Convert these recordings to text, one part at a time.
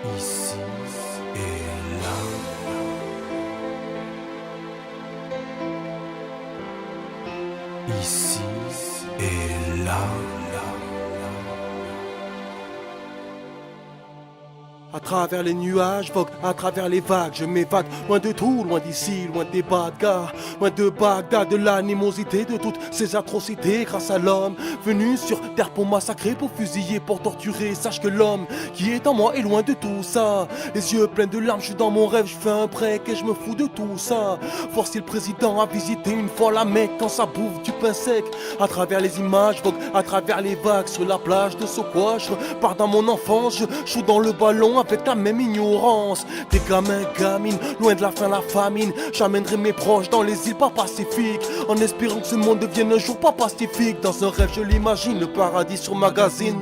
Ici et là. Ici et là. À travers les nuages, vogue, à travers les vagues, je m'évade, loin de tout, loin d'ici, loin des bad gars, loin de Bagdad, de l'animosité, de toutes ces atrocités, grâce à l'homme, venu sur terre pour massacrer, pour fusiller, pour torturer, sache que l'homme qui est en moi est loin de tout ça, les yeux pleins de larmes, je suis dans mon rêve, je fais un break et je me fous de tout ça, forcer le président à visiter une fois la Mecque quand ça bouffe du pain sec, à travers les images, vogue, à travers les vagues, sur la plage de Sokoa, je pars dans mon enfance, je joue dans le ballon, avec la même ignorance. Des gamins, gamines, loin de la faim, la famine. J'amènerai mes proches dans les îles pas pacifiques, en espérant que ce monde devienne un jour pas pacifique. Dans un rêve, je l'imagine, le paradis sur magazine.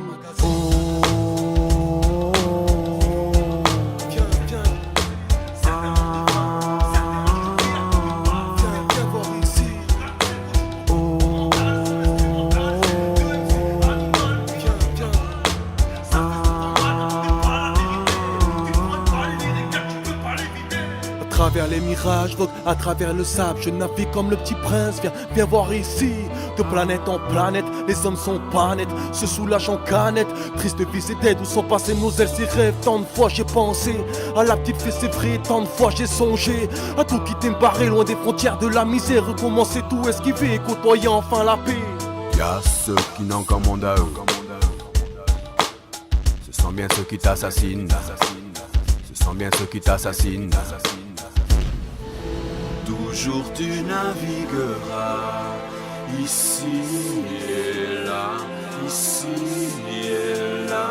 À travers les mirages, vogue à travers le sable, je navigue comme le petit prince, viens voir ici. De planète en planète, les hommes sont pas nets, se soulagent en canette. Triste vie c'est dead, où sont passés nos ailes, ces rêves. Tant de fois j'ai pensé à la petite fille, c'est vrai. Tant de fois j'ai songé à tout quitter, me barrer loin des frontières de la misère, recommencer tout, esquiver, côtoyer enfin la paix. Y'a ceux qui n'ont qu'un monde à eux, ce sont bien ceux qui t'assassinent, ce sont bien ceux qui t'assassinent. Toujours tu navigueras ici et là, ici et là.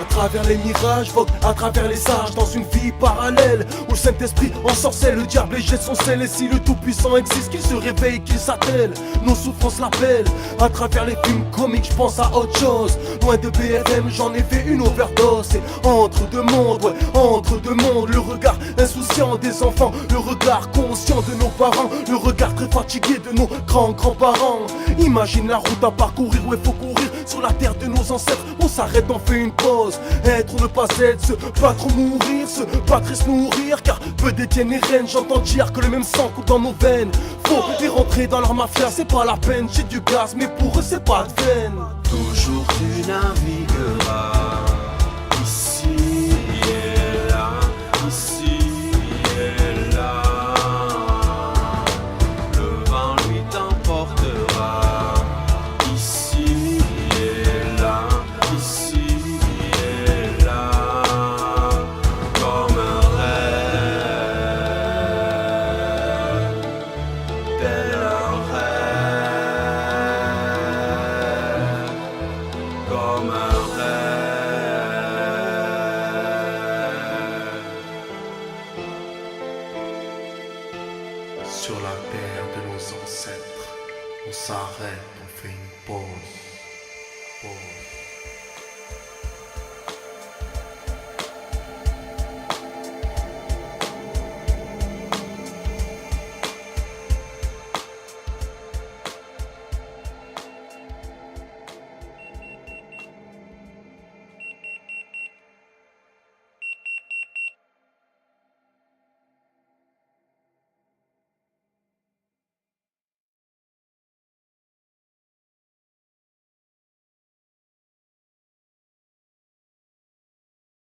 À travers les mirages, vogue à travers les sages, dans une vie parallèle où le Saint-Esprit ensorcelle, le diable et jette son sel. Et si le Tout-Puissant existe, qu'il se réveille, qu'il s'attelle, nos souffrances l'appellent. À travers les films comiques, je pense à autre chose. Loin de BFM, j'en ai fait une overdose. Et entre deux mondes, ouais, entre deux mondes, le regard insouciant des enfants, le regard conscient de nos parents, le regard très fatigué de nos grands-grands-parents. Imagine la route à parcourir où il faut courir sur la terre de nos ancêtres. On s'arrête, on fait une pause. Être ou ne pas être, se battre ou mourir, se battre et se nourrir. Car peu détiennent les rênes, j'entends dire que le même sang coule dans nos veines. Faut les rentrer dans leur mafia, c'est pas la peine. J'ai du gaz, mais pour eux c'est pas de veine. Toujours tu navigueras ici et là, ici et là. Le vent lui t'emportera ici et là, ici et là. Comme un rêve, tel un rêve. Comme un rêve. Sur la terre de nos ancêtres, on s'arrête, on fait une pause.